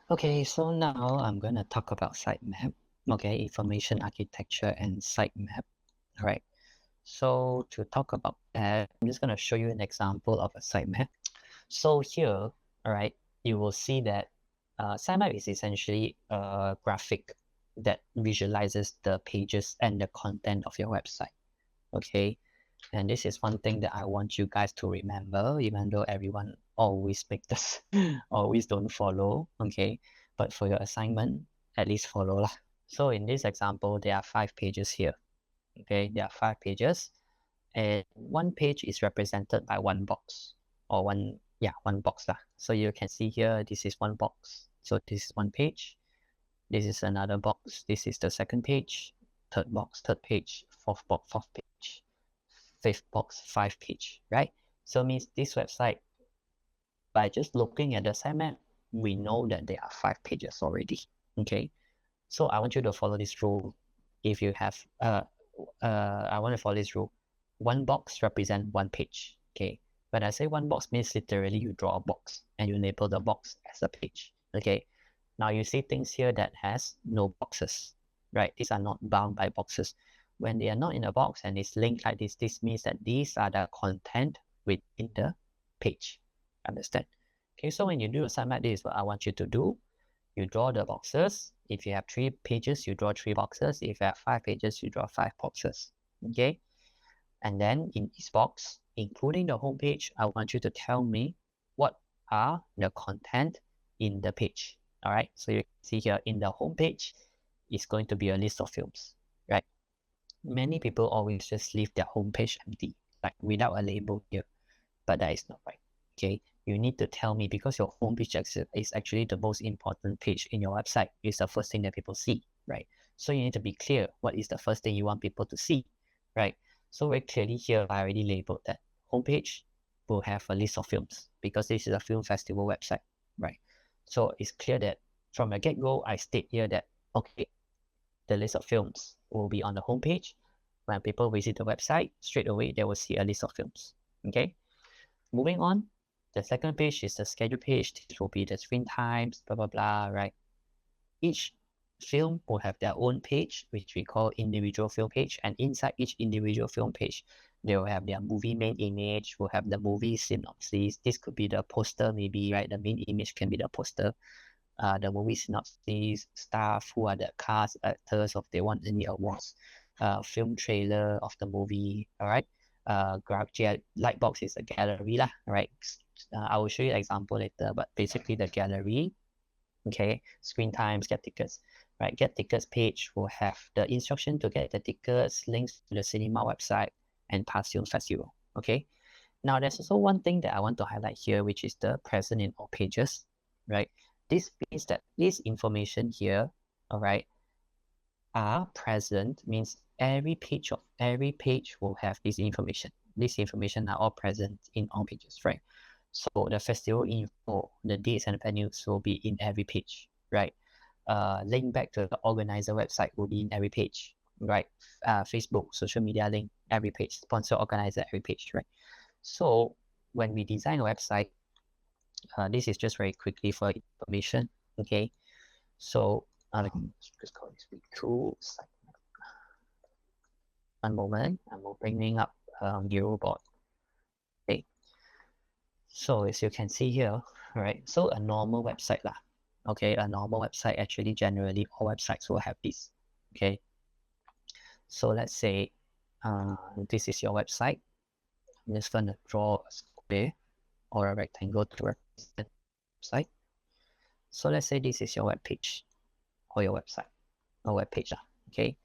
Okay, so now I'm going to talk about sitemap. Okay, information architecture and sitemap. All right. So to talk about that, I'm just going to show you an example of a sitemap. So here, all right, you will see that sitemap is essentially a graphic that visualizes the pages and the content of your website. Okay, and this is one thing that I want you guys to remember, even though everyone always make this, always don't follow, okay? But for your assignment, at least follow lah. So in this example, there are 5 pages here, okay? There are 5 pages, and one page is represented by one box, or one box lah. So you can see here, this is one box. So this is one page, this is another box, this is the second page, third box, third page, fourth box, fourth page, fifth box, 5 page, right? So means this website, by just looking at the sitemap, we know that there are 5 pages already, okay? So I want you to follow this rule. If you have, I want to follow this rule. One box represents one page, okay? When I say one box, means literally you draw a box and you label the box as a page, okay? Now you see things here that has no boxes, right? These are not bound by boxes. When they are not in a box and it's linked like this means that these are the content within the page. Understand? Okay, so when you do a sitemap, this is what I want you to do. You draw the boxes. If you have 3 pages, you draw 3 boxes. If you have 5 pages, you draw 5 boxes. Okay? And then in each box, including the home page, I want you to tell me what are the content in the page. All right, so you can see here in the home page, it's going to be a list of films, right? Many people always just leave their home page empty, like without a label here, but that is not right. Okay, you need to tell me, because your home page is actually the most important page in your website. It's the first thing that people see, right? So you need to be clear what is the first thing you want people to see, right? So very clearly here, I already labeled that homepage will have a list of films, because this is a film festival website, right? So it's clear that from the get-go, I state here that, okay, the list of films will be on the homepage. When people visit the website, straight away, they will see a list of films, okay? Moving on, the second page is the schedule page. This will be the screen times, blah, blah, blah, right? Each film will have their own page, which we call individual film page. And inside each individual film page, they will have their movie main image, will have the movie synopsis. This could be the poster maybe, right? The main image can be the poster. The movie synopsis, staff, who are the cast, actors, if they want any awards, film trailer of the movie, all right? Lightbox is a gallery lah, right? I will show you an example later, but basically the gallery, okay? Screen times, get tickets, right? Get tickets page will have the instruction to get the tickets, links to the cinema website, and past film festival, okay? Now, there's also one thing that I want to highlight here, which is the present in all pages, right? This means that this information here, all right, are present, means every page will have this information. This information are all present in all pages, right? So the festival info, the dates and venues will be in every page, right? Link back to the organizer website will be in every page, right? Facebook, social media link, every page, sponsor organizer, every page, right? So when we design a website, this is just very quickly for information, okay? So let me just call this week through. One moment, I'm opening up Hero board. Okay, so as you can see here, right? So a normal website lah. Okay, a normal website, actually generally all websites will have this. Okay, so let's say this is your website. I'm just gonna draw a square or a rectangle to represent the website. So let's say this is your web page or your website or web page. Okay,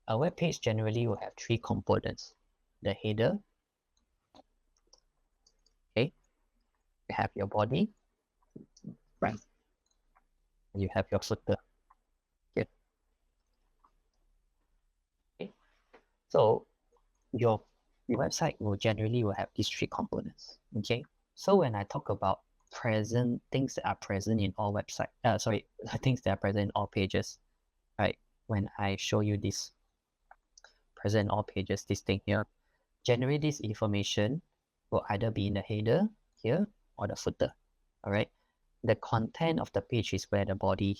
a web page generally will have 3 components: the header, okay, you have your body, right, and you have your footer. Okay, so your website will generally have these 3 components. Okay, so when I talk about things that are present in all things that are present in all pages, right? When I show you this present in all pages, this thing here, generally this information will either be in the header here or the footer. All right, the content of the page is where the body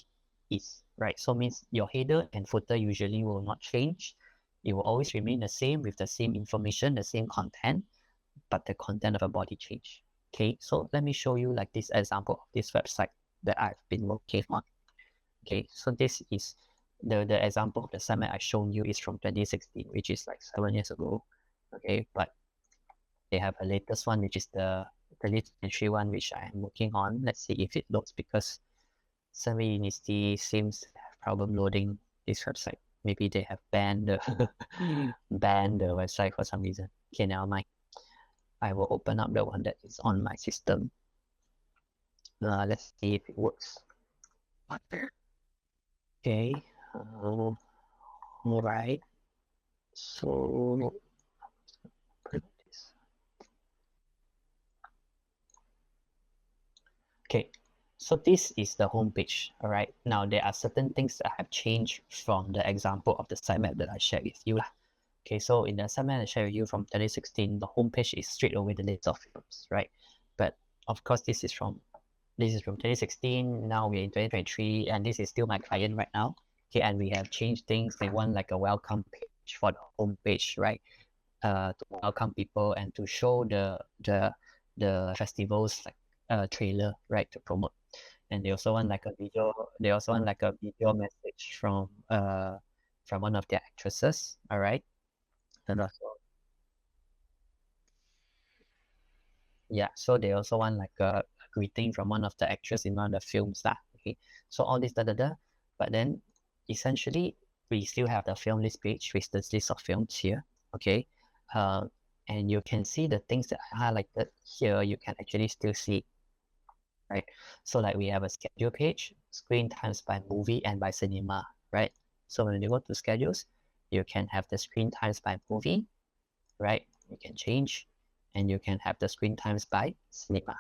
is, right? So means your header and footer usually will not change. It will always remain the same with the same information, the same content, but the content of a body change. Okay, so let me show you like this example of this website that I've been working on. Okay, so this is the example of the summit I shown you is from 2016, which is like 7 years ago. Okay, but they have a latest one, which is the 2023 one, which I am working on. Let's see if it loads, because Summit University seems to have problem loading this website. Maybe they have banned the banned the website for some reason. Okay, now I will open up the one that is on my system. Let's see if it works. Okay. All right. So okay. So this is the home page. All right. Now there are certain things that have changed from the example of the sitemap that I shared with you. Okay, so in the sitemap I shared with you from 2016, the home page is straight away the list of films, right? But of course, this is from 2016. Now we're in 2023, and this is still my client right now. Okay, and we have changed things. They want like a welcome page for the home page, right? To welcome people and to show the festivals like trailer, right, to promote. And they also want like a video. They also want like a video message from one of their actresses. All right, and also yeah, so they also want like a greeting from one of the actors in one of the films lah. Okay, so all this but then essentially we still have the film list page with the list of films here. Okay, uh, and you can see the things that I highlighted here. You can actually still see, right? So like we have a schedule page, screen times by movie and by cinema, right? So when you go to schedules, you can have the screen times by movie, right? You can change, and you can have the screen times by cinema.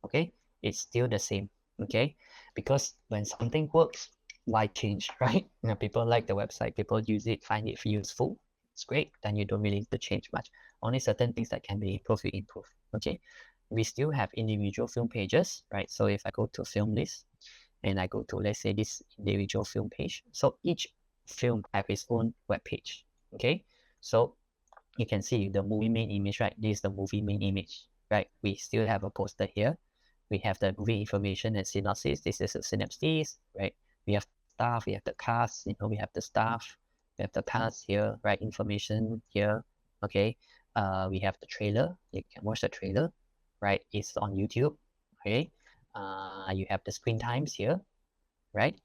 Okay, it's still the same. Okay, because when something works, why change? Right? People like the website, people use it, find it useful, it's great, then you don't really need to change much. Only certain things that can be improved, you improve. Okay, we still have individual film pages, right? So if I go to film list and I go to, let's say, this individual film page, so each film have its own web page. Okay, so you can see the movie main image, right? This is the movie main image, right? We still have a poster here. We have the movie information and synopsis. This is a synopsis, right? We have staff, we have the cast, we have the staff, we have the cast here, right? Information here, okay? We have the trailer. You can watch the trailer, right? It's on YouTube, okay? You have the screen times here, right?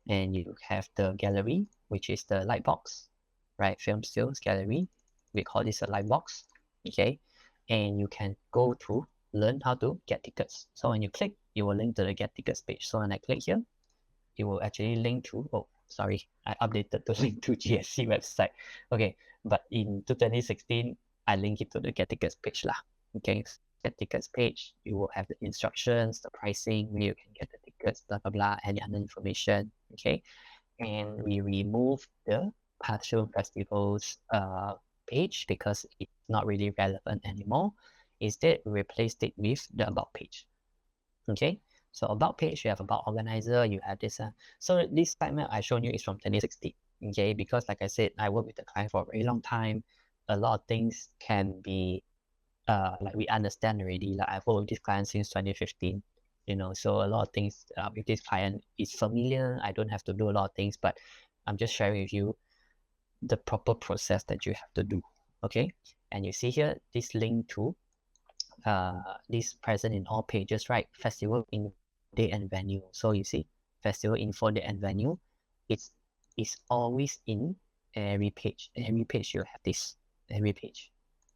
And you have the gallery, which is the light box, right? Film stills gallery. We call this a light box, okay? And you can go to learn how to get tickets. So when you click, it will link to the get tickets page. So when I click here, it will actually link to, oh, sorry, I updated the link to GSC website. Okay, but in 2016, I link it to the get tickets page lah. Okay, get tickets page, you will have the instructions, the pricing, where you can get the tickets, blah, blah, blah, any other information. Okay, and we remove the past film festivals page because it's not really relevant anymore. Instead, we replaced it with the about page. Okay, so about page, you have about organizer, you have this. So this sitemap I shown you is from 2016. Okay, because like I said, I work with the client for a very long time. A lot of things can be like we understand already. Like I've worked with this client since 2015. So a lot of things with this client is familiar. I don't have to do a lot of things, but I'm just sharing with you the proper process that you have to do. Okay, and you see here this link to this present in all pages, right? Festival info date and venue. So you see festival info date and venue, it's always in every page. Every page you have this. Every page,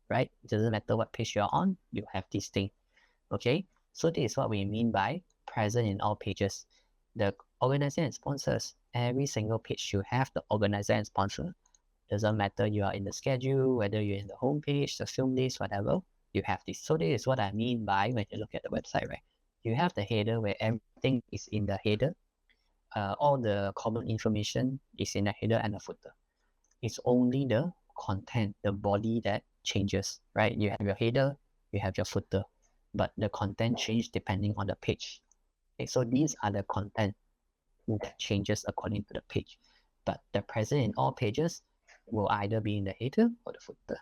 right? It doesn't matter what page you're on, you have this thing. Okay, so this is what we mean by present in all pages. The organizer and sponsors, every single page you have the organizer and sponsor. Doesn't matter you are in the schedule, whether you're in the home page, the film list, whatever, you have this. So this is what I mean by when you look at the website, right? You have the header where everything is in the header. All the common information is in the header and the footer. It's only the content, the body that changes, right? You have your header, you have your footer, but the content change depending on the page. Okay, so these are the content that changes according to the page. But the present in all pages will either be in the header or the footer.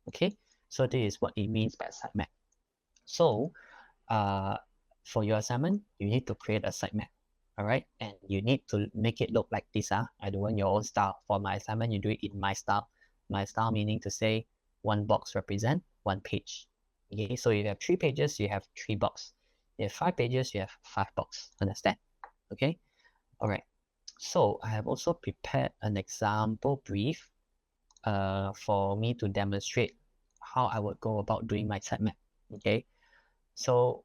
Okay, so this is what it means by sitemap. So for your assignment, you need to create a sitemap. All right, and you need to make it look like this. I do want your own style. For my assignment, you do it in my style. My style meaning to say one box represent one page. Okay, so if you have 3 pages, you have 3 boxes. If you have 5 pages, you have 5 boxes. Understand? Okay. All right. So I have also prepared an example brief for me to demonstrate how I would go about doing my sitemap. Okay. So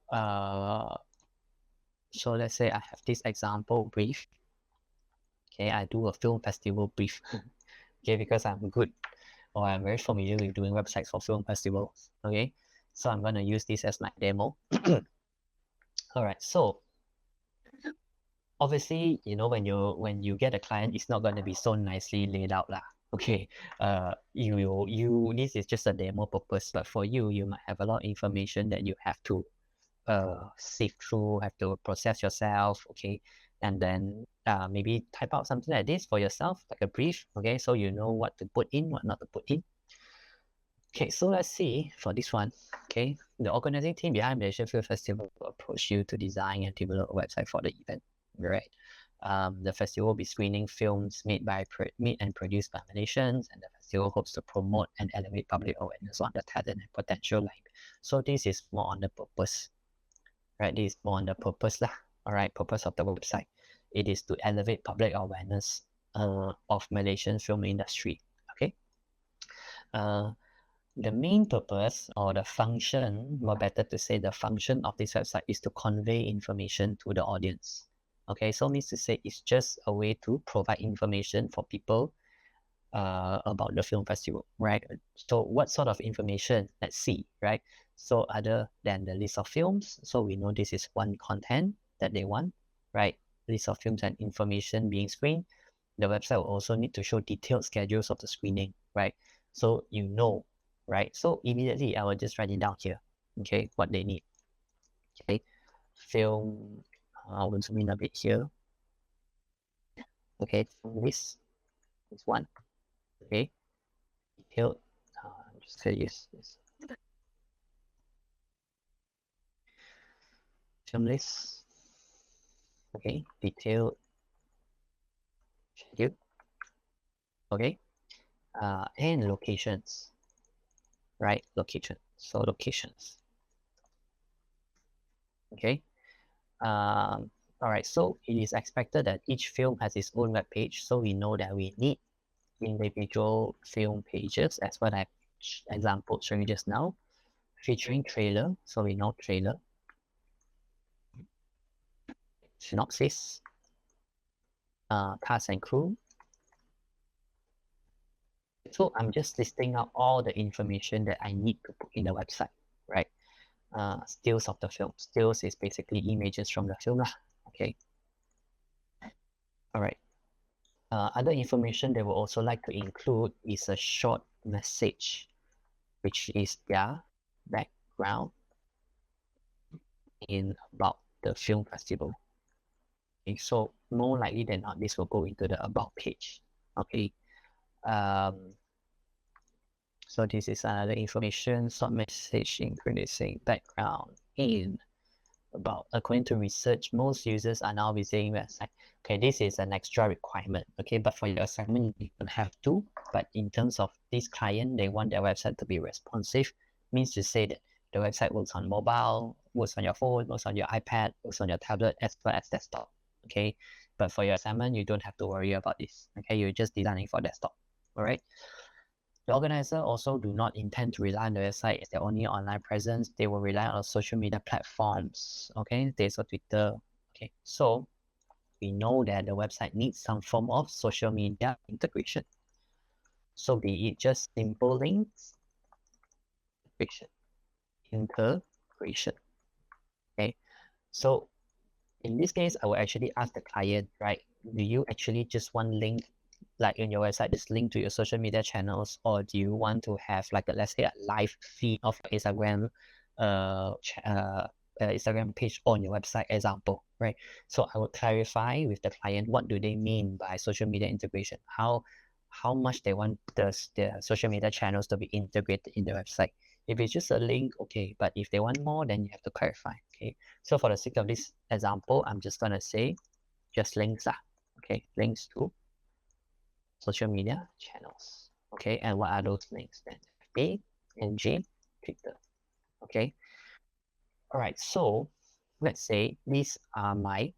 let's say I have this example brief. Okay, I do a film festival brief. Okay, because I'm good or I'm very familiar with doing websites for film festivals. Okay, so I'm gonna use this as my demo. All right, so obviously, when you get a client, it's not gonna be so nicely laid out lah. Okay, this is just a demo purpose, but for you, you might have a lot of information that you have to sift through, have to process yourself, okay, and then maybe type out something like this for yourself, like a brief, okay, so you know what to put in, what not to put in. Okay, so let's see for this one. Okay, the organizing team behind Malaysia Film Festival will approach you to design and develop a website for the event. Right. The festival will be screening films made and produced by Malaysians, and the festival hopes to promote and elevate public awareness on the talent and potential. So this is more on the purpose, right? This is more on the purpose lah. All right, purpose of the website. It is to elevate public awareness of Malaysian film industry. Okay. The main purpose or the function, more better to say the function of this website is to convey information to the audience. Okay, so means to say it's just a way to provide information for people about the film festival, right? So what sort of information? Let's see, right? So other than the list of films, so we know this is one content that they want, right? List of films and information being screened. The website will also need to show detailed schedules of the screening, right? So you know, right? So immediately I will just write it down here, okay, what they need. Okay, film, I will zoom in a bit here. Okay, this one, okay, detailed, just say yes, film list, okay, detailed schedule, okay, and locations, right? Location, so locations, okay. All right, so it is expected that each film has its own web page, so we know that we need individual film pages, as what I example showing you just now, featuring trailer, so we know trailer, synopsis, cast and crew. So I'm just listing out all the information that I need to put in the website, right? Stills of the film. Stills is basically images from the film lah. Okay. All right. Other information they will also like to include is a short message, which is their background in about the film festival. Okay, so more likely than not, this will go into the about page. Okay. So this is another information, short message including background in about. According to research, most users are now visiting website. Okay, this is an extra requirement. Okay, but for your assignment, you don't have to. But in terms of this client, they want their website to be responsive. Means to say that the website works on mobile, works on your phone, works on your iPad, works on your tablet, as well as desktop. Okay, but for your assignment, you don't have to worry about this. Okay, you're just designing for desktop. All right. The organizer also do not intend to rely on the website as their only online presence. They will rely on social media platforms. Okay, there's a Twitter. Okay, so we know that the website needs some form of social media integration. So be it just simple links, integration. Okay, so in this case, I will actually ask the client, right? Do you actually just want link like in your website, just link to your social media channels, or do you want to have like a, let's say, a live feed of Instagram Instagram page on your website, example, right? So I would clarify with the client what do they mean by social media integration, how much they want the social media channels to be integrated in the website. If it's just a link, okay, but if they want more, then you have to clarify. Okay, so for the sake of this example, I'm just gonna say just links, okay, links to social media channels. Okay, and what are those links then? A and G, Twitter. Okay, all right, so let's say these are my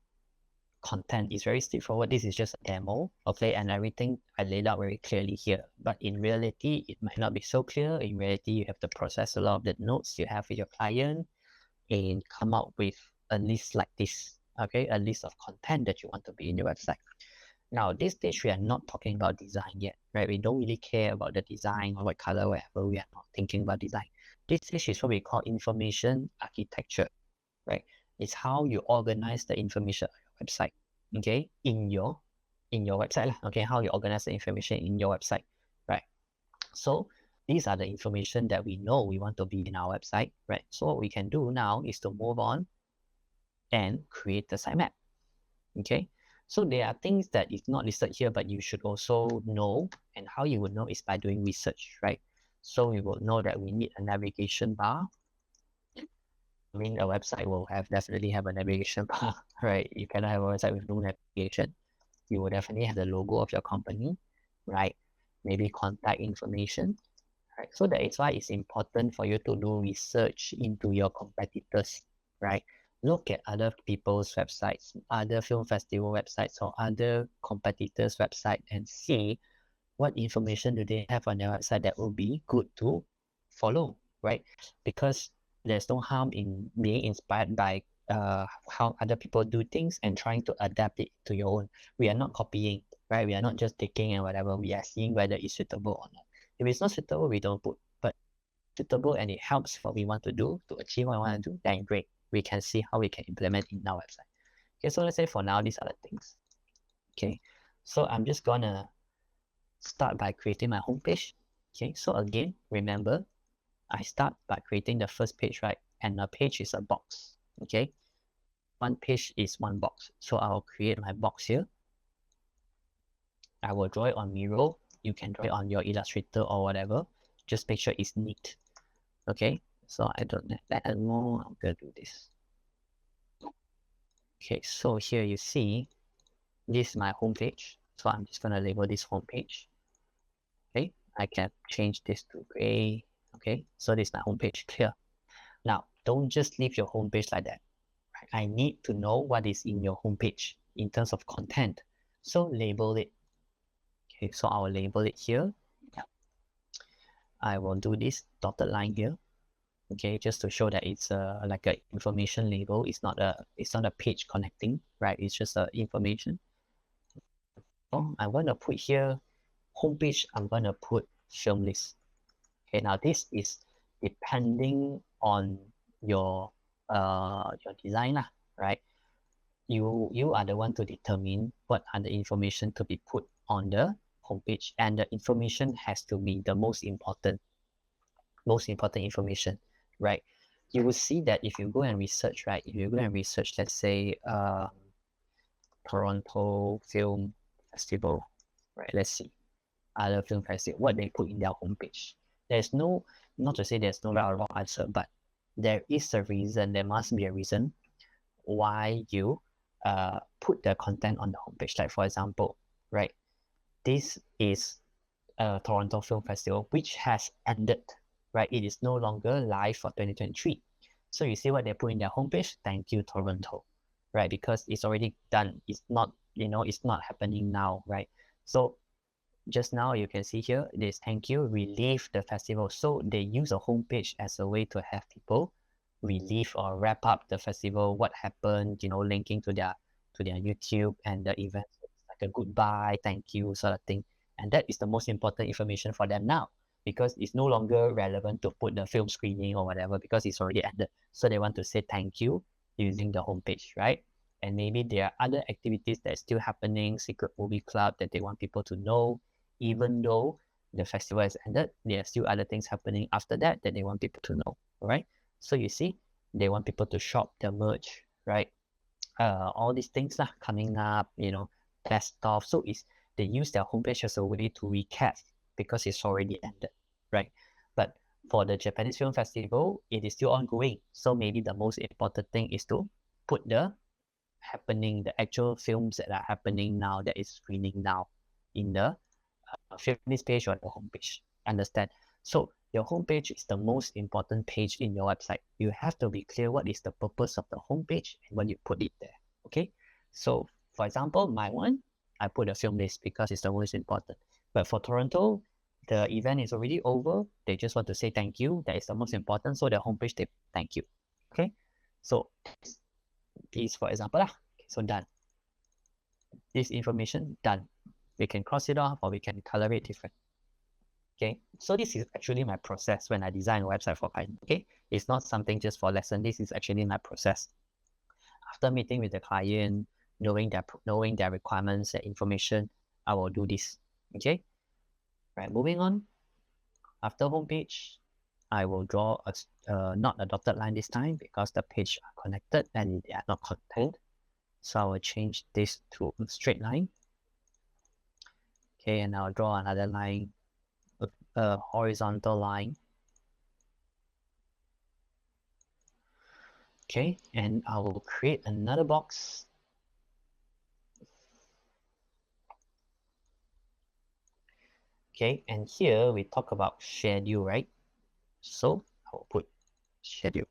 content. Is very straightforward. This is just a demo, okay, and everything I laid out very clearly here. But in reality, it might not be so clear. In reality, you have to process a lot of the notes you have with your client and come up with a list like this, okay, a list of content that you want to be in your website. Now, this stage, we are not talking about design yet, right? We don't really care about the design or what color, whatever. We are not thinking about design. This stage is what we call information architecture, right? It's how you organize the information on your website, okay, in your website, okay, how you organize the information in your website, right? So these are the information that we know we want to be in our website, right? So what we can do now is to move on and create the sitemap, okay? So there are things that is not listed here, but you should also know, and how you would know is by doing research, right? So we will know that we need a navigation bar. I mean, a website will definitely have a navigation bar, right? You cannot have a website with no navigation. You will definitely have the logo of your company, right? Maybe contact information, right? So that is why it's important for you to do research into your competitors, right? Look at other people's websites, other film festival websites, or other competitors' website, and see what information do they have on their website that will be good to follow, right? Because there's no harm in being inspired by how other people do things and trying to adapt it to your own. We are not copying, right? We are not just taking and whatever. We are seeing whether it's suitable or not. If it's not suitable, we don't put. But suitable and it helps what we want to do to achieve what we want to do, then great. We can see how we can implement in our website. Okay, so let's say for now, these are the things. Okay, so I'm just gonna start by creating my homepage. Okay, so again, remember, I start by creating the first page, right? And a page is a box. Okay, one page is one box. So I'll create my box here. I will draw it on Miro. You can draw it on your Illustrator or whatever. Just make sure it's neat. Okay, so I don't have that anymore. I'm gonna do this. Okay, so here you see this is my homepage. So I'm just gonna label this homepage. Okay, I can change this to gray. Okay, so this is my homepage clear. Now, don't just leave your homepage like that. I need to know what is in your homepage in terms of content. So label it. Okay, so I'll label it here. I will do this dotted line here. Okay, just to show that it's like a information label. It's not a page connecting, right? It's just a information. Oh, I'm going to put here homepage. I'm going to put film list. Okay, now this is depending on your designer, right? You are the one to determine what are the information to be put on the homepage, and the information has to be the most important information, right? You will see that if you go and research, right? If you go and research, let's say Toronto Film Festival, right? Let's see other film festival, what they put in their homepage. There's no, not to say there's no right or wrong answer, but there is a reason, there must be a reason why you put the content on the homepage. Like for example, right? This is a Toronto Film Festival, which has ended, right? It is no longer live for 2023. So you see what they put in their homepage? Thank you, Toronto, right? Because it's already done. It's not, it's not happening now, right? So just now you can see here, this thank you, relive the festival. So they use a homepage as a way to have people relive or wrap up the festival, what happened, linking to their YouTube and the event, like a goodbye, thank you sort of thing. And that is the most important information for them now, because it's no longer relevant to put the film screening or whatever, because it's already ended. So they want to say thank you using the homepage, right? And maybe there are other activities that's still happening, secret movie club, that they want people to know, even though the festival has ended, there are still other things happening after that they want people to know. All right, so you see, They want people to shop their merch, right? All these things lah coming up, best of. So they use their homepage as a way to recap because it's already ended, right? But for the Japanese Film Festival, it is still ongoing. So maybe the most important thing is to put the actual films that are happening now, that is screening now in the film list page or the homepage. Understand? So your homepage is the most important page in your website. You have to be clear what is the purpose of the homepage and when you put it there. Okay. So for example, my one, I put a film list because it's the most important. But for Toronto, the event is already over. They just want to say thank you. That is the most important. So the homepage, they thank you. Okay. So this for example lah. Okay, so done. This information done. We can cross it off or we can color it different. Okay, so this is actually my process when I design a website for client. Okay, it's not something just for lesson. This is actually my process. After meeting with the client, knowing their requirements, their information, I will do this. Okay, right. Moving on. After homepage, I will draw not a dotted line this time because the page are connected and they are not contained. So I will change this to a straight line. Okay, and I'll draw another line, a horizontal line. Okay, and I will create another box. Okay, and here we talk about schedule, right? So I will put schedule.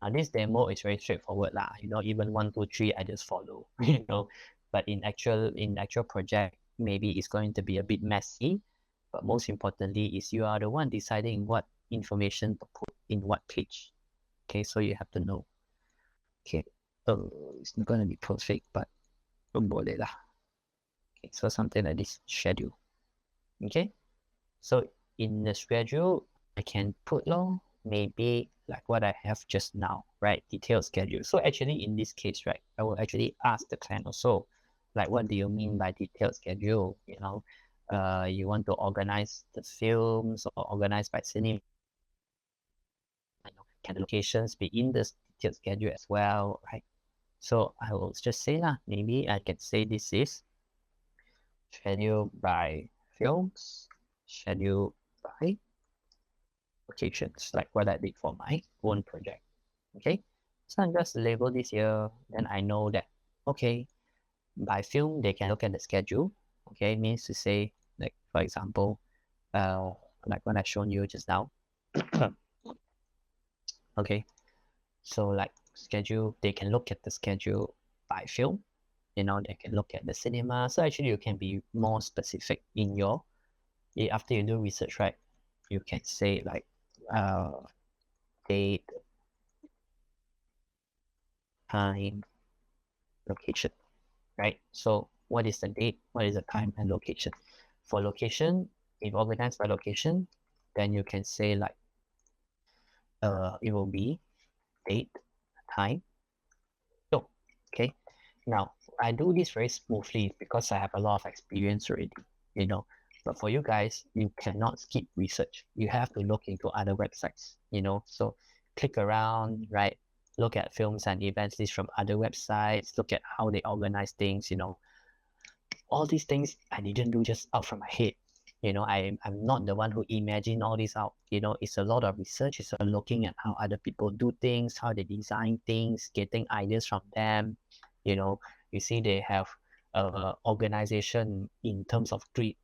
Now this demo is very straightforward lah. Even 1, 2, 3, I just follow. But in actual project, maybe it's going to be a bit messy. But most importantly is you are the one deciding what information to put in what page. Okay, so you have to know. Okay, it's not gonna be perfect, but boleh lah. Okay, so something like this, schedule. Okay, so in the schedule, I can put maybe like what I have just now, right? Detailed schedule. So actually in this case, right, I will actually ask the client also, like, what do you mean by detailed schedule? You want to organize the films or organize by cinema. Can the locations be in the detailed schedule as well, right? So I will just say lah, maybe I can say this is schedule by films, schedule by locations, like what I did for my own project. Okay, so I just label this here, then I know that, okay, by film, they can look at the schedule. Okay, means to say, like, for example, like what I shown you just now. Okay, so like schedule, they can look at the schedule by film. They can look at the cinema. So actually you can be more specific in your, after you do research, right? You can say like date, time, location, right? So what is the date, what is the time and location? For location, if organized by location, then you can say like it will be date, time. So okay, now I do this very smoothly because I have a lot of experience already, but for you guys, you cannot skip research. You have to look into other websites, so click around, right? Look at films and events list from other websites, look at how they organize things, all these things I didn't do just out from my head. I'm not the one who imagined all this out. It's a lot of research. It's looking at how other people do things, how they design things, getting ideas from them. You see they have organization in terms of grid,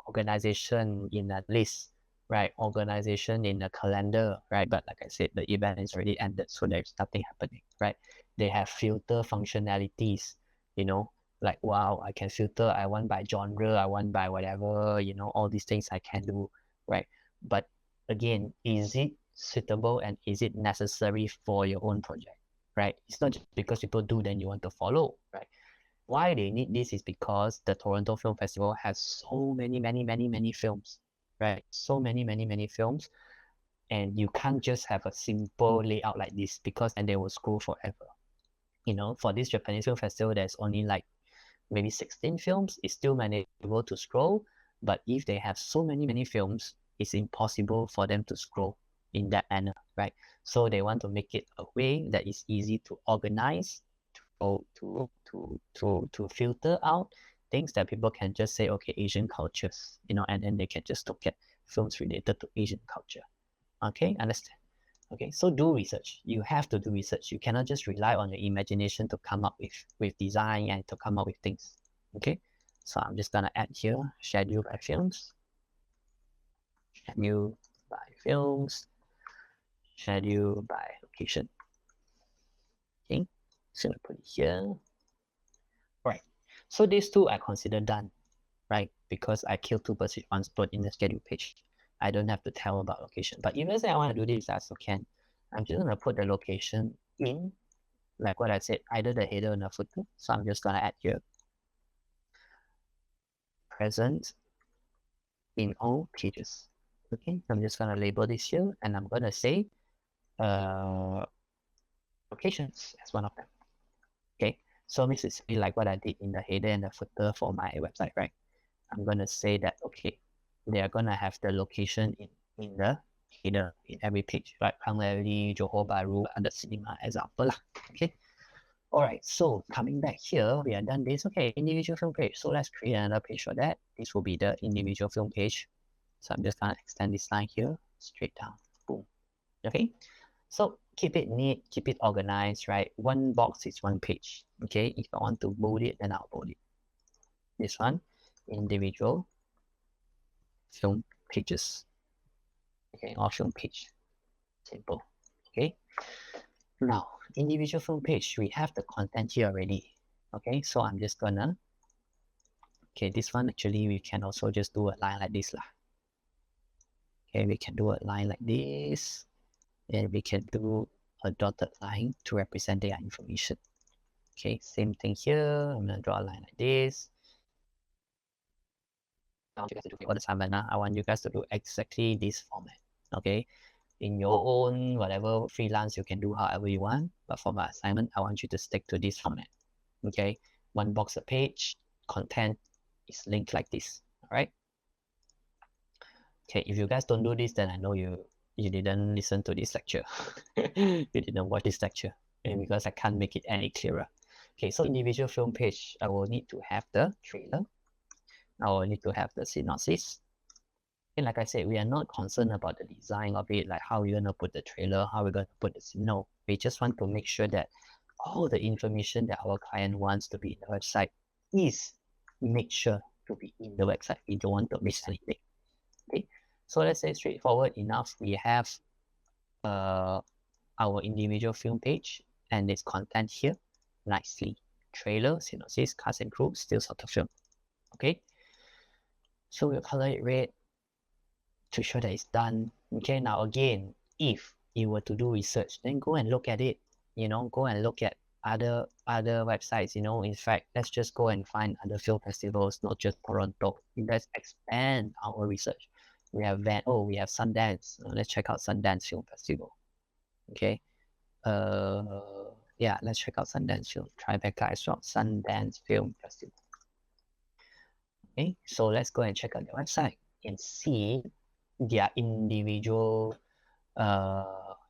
organization in a list, right? Organization in a calendar, right? But like I said, the event is already ended, so there's nothing happening, right? They have filter functionalities, like, wow, I can filter, I want by genre, I want by whatever, all these things I can do, right? But again, is it suitable and is it necessary for your own project, right? It's not just because people do, then you want to follow, right? Why they need this is because the Toronto Film Festival has so many films, right? So many films, and you can't just have a simple layout like this because then they will scroll forever. For this Japanese Film Festival, there's only like maybe 16 films. It's still manageable to scroll, but if they have so many films, it's impossible for them to scroll. in that manner, right? So they want to make it a way that is easy to organize, to filter out things that people can just say, okay, Asian cultures, and then they can just look at films related to Asian culture. Okay, understand? Okay, so do research. You have to do research. You cannot just rely on your imagination to come up with design and to come up with things. Okay, so I'm just gonna add here schedule by films, schedule by films, schedule by location. Okay, so I'm gonna put it here. Right. So these two I consider done, right? Because I killed two birds with one stone in the schedule page. I don't have to tell about location. But if let's say I want to do this, I also can. I'm just gonna put the location in, like what I said, either the header or the footer. So I'm just gonna add here present in all pages. Okay, so I'm just gonna label this here and I'm gonna say locations as one of them. Okay, so this is like what I did in the header and the footer for my website, right? I'm gonna say that okay, they are gonna have the location in the header in every page, right? Primarily Johor Bahru and the cinema example lah. Okay. Alright, so coming back here, we are done this. Okay, individual film page. So let's create another page for that. This will be the individual film page. So I'm just gonna extend this line here, straight down. Boom. Okay. So keep it neat, keep it organized, right? One box is one page. Okay, if I want to bold it, then I'll bold it. This one, individual film pages. Okay, or film page. Simple. Okay. Now, individual film page, we have the content here already. Okay, so I'm just gonna, okay, this one actually we can also just do a line like this lah. Okay, we can do a line like this, and we can do a dotted line to represent their information. Okay, same thing here. I'm gonna draw a line like this. I want you guys to do all the assignment. I want you guys to do exactly this format. Okay, in your own whatever freelance, you can do however you want. But for my assignment, I want you to stick to this format. Okay, one box a page, content is linked like this. All right. Okay, if you guys don't do this, then I know you didn't listen to this lecture. You didn't watch this lecture. And because I can't make it any clearer. Okay, so individual film page, I will need to have the trailer. I will need to have the synopsis. And like I said, we are not concerned about the design of it, like how we're gonna put the trailer, how we're gonna put the no. We just want to make sure that all the information that our client wants to be in the website is made sure to be in the website. We don't want to miss anything. Okay, so let's say straightforward enough. We have our individual film page and its content here nicely. Trailer, synopsis, cast and crew, stills of the film. Okay, so we'll color it red to show that it's done. Okay, now again, if you were to do research, then go and look at it. Go and look at other websites. In fact, let's just go and find other film festivals, not just Toronto. Let's expand our research. We have we have Sundance. Let's check out Sundance Film Festival. Okay. Yeah, let's check out Sundance Film. Tribeca as well. Sundance Film Festival. Okay, so let's go and check out their website and see their individual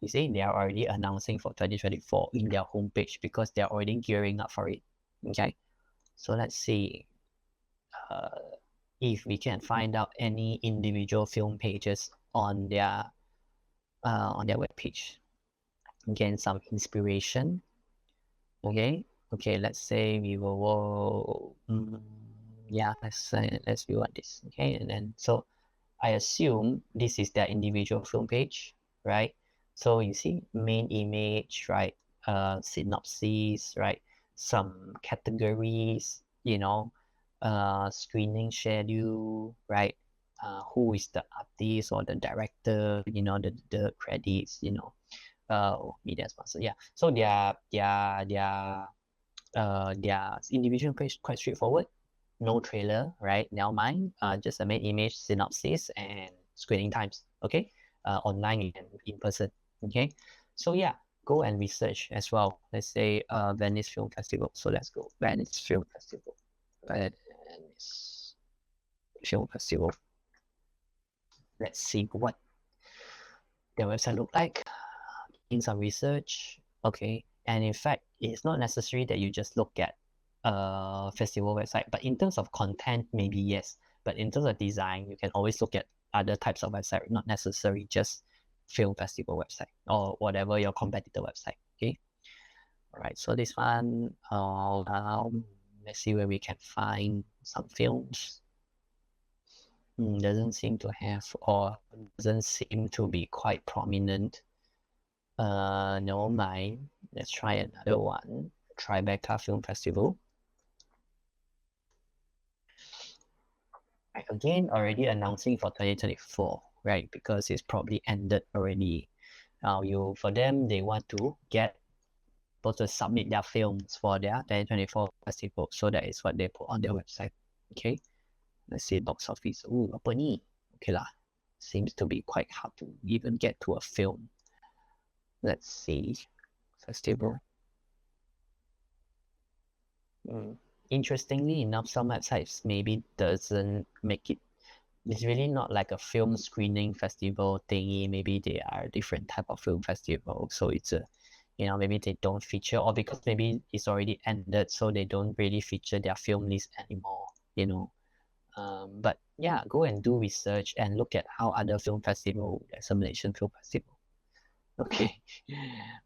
you see they are already announcing for 2024 in their homepage because they're already gearing up for it. Okay, so let's see if we can find out any individual film pages on their web page. Gain some inspiration. Okay, let's say we will yeah, let's view on this. Okay, and then so I assume this is their individual film page, right? So you see main image, right? Synopsis, right? Some categories, screening schedule, right? Who is the artist or the director, the credits, media sponsor. Yeah. So their individual page quite straightforward. No trailer, right? Now mine, just a main image, synopsis, and screening times. Okay, online and in person. Okay, so yeah, go and research as well. Let's say Venice Film Festival. So let's go Venice Film Festival. Venice Film Festival. Let's see their website look like, in some research, okay. And in fact, it's not necessary that you just look at a festival website, but in terms of content, maybe yes. But in terms of design, you can always look at other types of website, not necessarily just film festival website or whatever your competitor website. Okay. All right. So this one, let's see where we can find some films. Doesn't seem to have, or doesn't seem to be quite prominent. No mind. Let's try another one. Tribeca Film Festival. Right, again, already announcing for 2024, right? Because it's probably ended already. Now, for them, they want to get people to submit their films for their 2024 festival. So that is what they put on their website. Okay. Let's see box office. Ooh, apa ni? Okay lah. Seems to be quite hard to even get to a film. Let's see. Festival. Interestingly enough, some websites maybe doesn't make it. It's really not like a film screening festival thingy. Maybe they are different type of film festival. So it's a, maybe they don't feature, or because maybe it's already ended, so they don't really feature their film list anymore. But yeah, go and do research and look at how other film festival, there's a Malaysian film festival. Okay,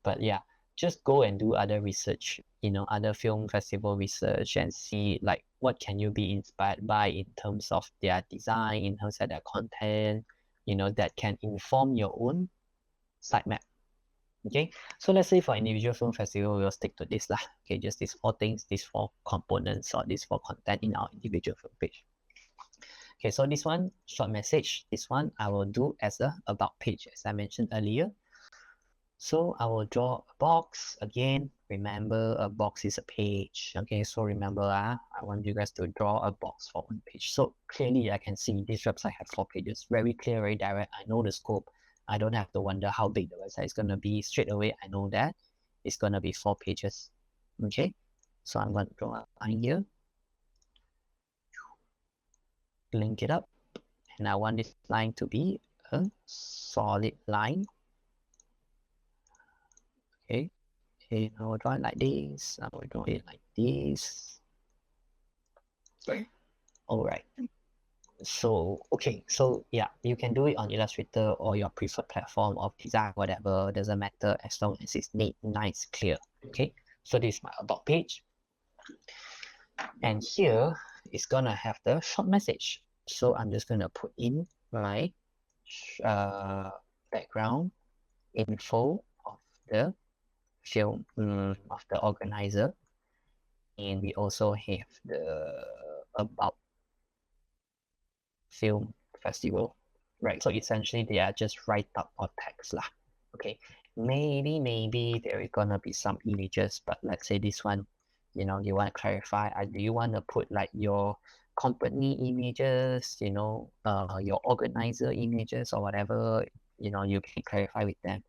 but yeah, just go and do other research, other film festival research, and see like what can you be inspired by in terms of their design, in terms of their content, that can inform your own sitemap. Okay, so let's say for individual film festival, we'll stick to this lah. Okay, just these four things, these four components, or these four content in our individual film page. Okay, so this one, short message, this one I will do as a about page, as I mentioned earlier. So I will draw a box. Again, remember a box is a page. Okay, so remember, I want you guys to draw a box for one page. So clearly I can see this website has 4 pages. Very clear, very direct. I know the scope. I don't have to wonder how big the website is going to be. Straight away, I know that it's going to be 4 pages. Okay, so I'm going to draw a line here. Link it up. And I want this line to be a solid line. Okay. Okay, I will draw it like this. I will draw it like this. All right. So, okay. So, yeah, you can do it on Illustrator or your preferred platform of design, whatever. Doesn't matter as long as it's neat, nice, clear. Okay. So, this is my about page. And here it's going to have the short message. So, I'm just going to put in my background info of the film of the organizer, and we also have the about film festival, right? So essentially they are just write up or text lah. Okay, maybe there is gonna be some images, but let's say this one, you want to clarify, do you want to put like your company images, your organizer images or whatever, you can clarify with them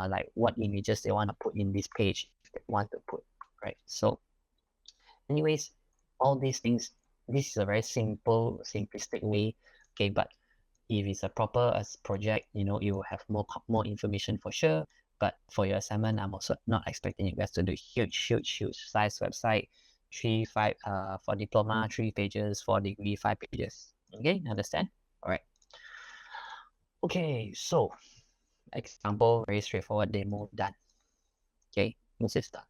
like what images they want to put in this page if they want to put, right? So anyways, all these things, this is a very simplistic way. Okay, but if it's a proper project, you will have more information for sure. But for your assignment, I'm also not expecting you guys to do huge size website. 5 for diploma, 3 pages, for degree, 5 pages. Okay, understand? All right. Okay, so example, very straightforward demo done. Okay, this is done.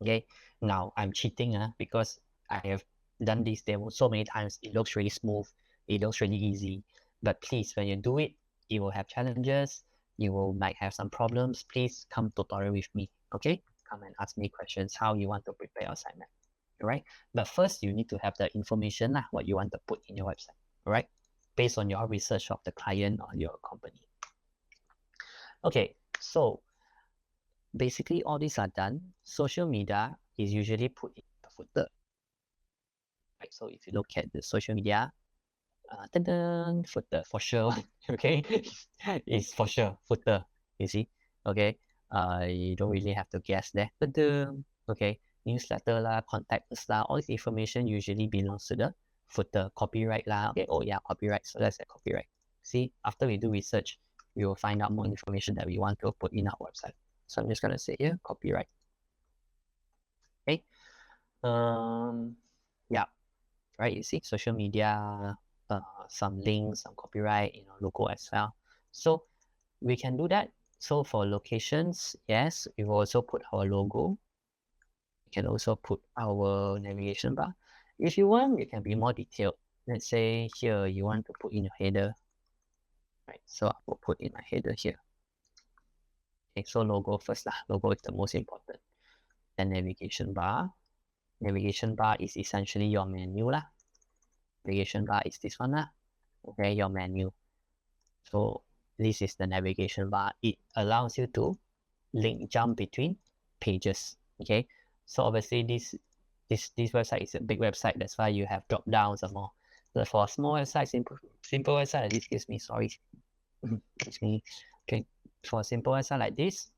Okay, now I'm cheating because I have done this demo so many times. It looks really smooth, it looks really easy, but please, when you do it, you will have challenges, might have some problems. Please come tutorial with me. Okay, come and ask me questions how you want to prepare your assignment. All right, but first you need to have the information what you want to put in your website. All right, based on your research of the client or your company. Okay, so basically all these are done. Social media is usually put in the footer. Right, so if you look at the social media, footer for sure. Okay, it's for sure footer. You see, okay. You don't really have to guess there. Okay, newsletter lah, contact us lah. All this information usually belongs to the footer. Copyright lah. Okay. Oh yeah, copyright. So let's say copyright. See, after we do research, we will find out more information that we want to put in our website. So I'm just going to say here, copyright. Okay. Yeah, right. You see, social media, some links, some copyright, logo as well. So we can do that. So for locations, yes, we will also put our logo. We can also put our navigation bar. If you want, you can be more detailed. Let's say here you want to put in your header, right? So I will put in my header here. Okay, so logo first lah. Logo is the most important. Then navigation bar. Navigation bar is essentially your menu lah. Navigation bar is this one lah. Okay, your menu. So this is the navigation bar. It allows you to jump between pages. Okay, so obviously this website is a big website. That's why you have drop downs or more. But for a small website, simple website like this, excuse me, sorry, excuse me. Okay, for a simple website like this,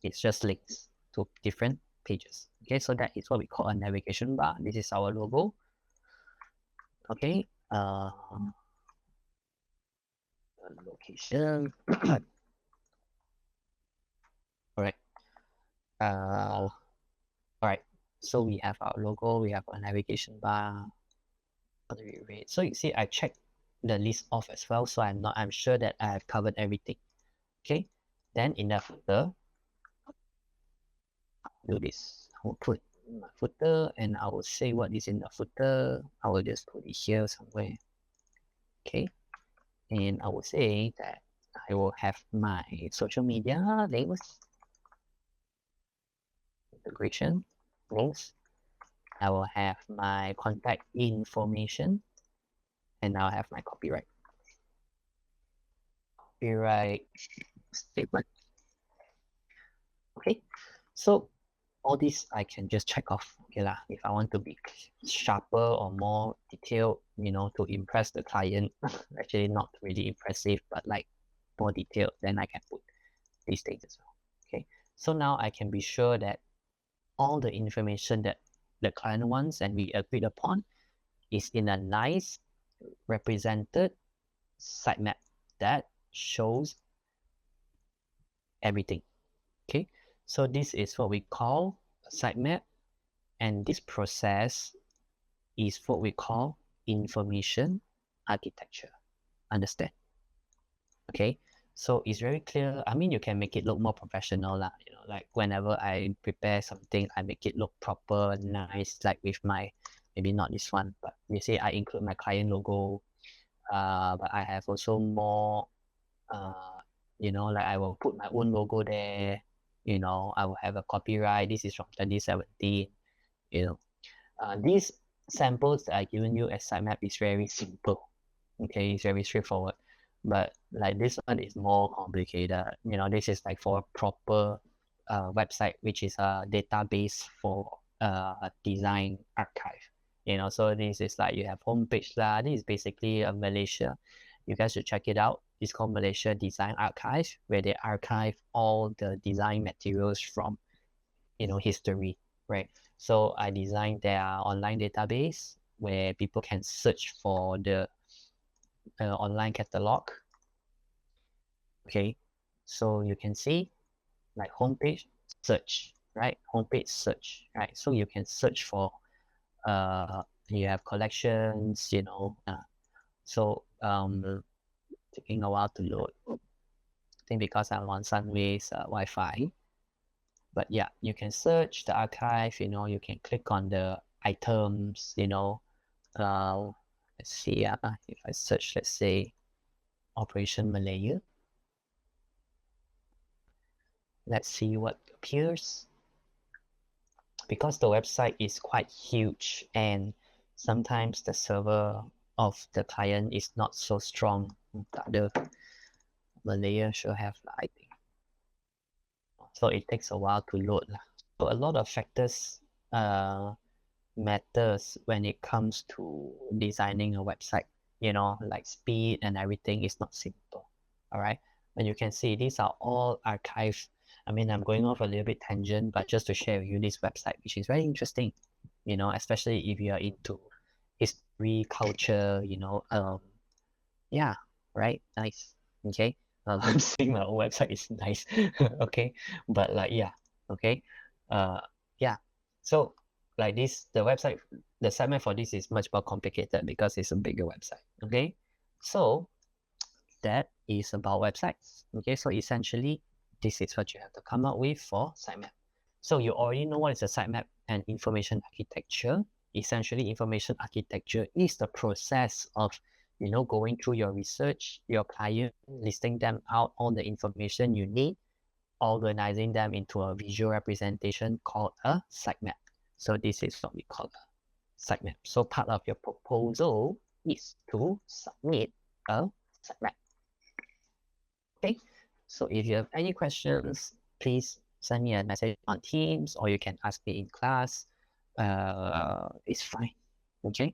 it's just links to different pages. Okay, so that is what we call a navigation bar. This is our logo. Okay, location. All right. All right. So we have our logo, we have our navigation bar. So you see, I checked the list off as well, so I'm sure that I have covered everything. Okay. Then in the footer, do this. I will put my footer, and I will say what is in the footer. I will just put it here somewhere. Okay. And I will say that I will have my social media links, integration links. I will have my contact information, and I'll have my copyright statement. Okay, so all this I can just check off. Okay lah, if I want to be sharper or more detailed, to impress the client. Actually, not really impressive, but like more detailed, then I can put these things as well. Okay, so now I can be sure that all the information that the client wants and we agreed upon is in a nice represented sitemap that shows everything. Okay, so this is what we call a sitemap, and this process is what we call information architecture. Understand? Okay, so it's very clear. I mean, you can make it look more professional lah. Like whenever I prepare something, I make it look proper, nice, like with my, maybe not this one, but you see I include my client logo, but I have also more, like I will put my own logo there. I will have a copyright. This is from 2017. These samples that I given you as sitemap is very simple. Okay, it's very straightforward. But like this one is more complicated. This is like for a proper website, which is a database for design archive. So this is like you have homepage lah. This is basically a Malaysia. You guys should check it out. It's called Malaysia Design Archive, where they archive all the design materials from history, right? So I designed their online database where people can search for the online catalog. Okay, so you can see like homepage search, right? Homepage search, right? So you can search for you have collections, so taking a while to load. I think because I'm on Sunway's Wi-Fi. But yeah, you can search the archive, you can click on the items, let's see, if I search, let's say, Operation Malaya. Let's see what appears. Because the website is quite huge and sometimes the server of the client is not so strong. The Malaya should have, I think. So it takes a while to load. So a lot of factors matters when it comes to designing a website. Like speed and everything is not simple. All right, and you can see these are all archives. I mean, I'm going off a little bit tangent, but just to share with you this website, which is very interesting, especially if you are into history, culture, yeah, right, nice. Okay. I'm saying my own website is nice. Okay. But like, yeah. Okay. Uh, yeah. So like this, the sitemap for this is much more complicated because it's a bigger website. Okay. So that is about websites. Okay. So essentially, this is what you have to come up with for sitemap. So you already know what is a sitemap and information architecture. Essentially, information architecture is the process of going through your research, your client, listing them out all the information you need, organizing them into a visual representation called a sitemap. So this is what we call a sitemap. So part of your proposal is to submit a sitemap. Okay. So if you have any questions, please send me a message on Teams or you can ask me in class. It's fine. Okay.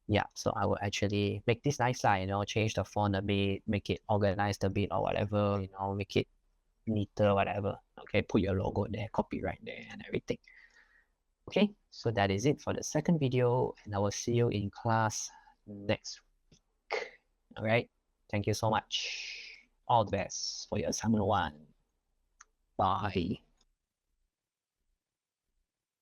Yeah, so I will actually make this nice change the font a bit, make it organized a bit or whatever, make it neater, whatever. Okay, put your logo there, copyright there and everything. Okay, so that is it for the second video and I will see you in class next week. All right, thank you so much. All the best for your assignment 1. Bye.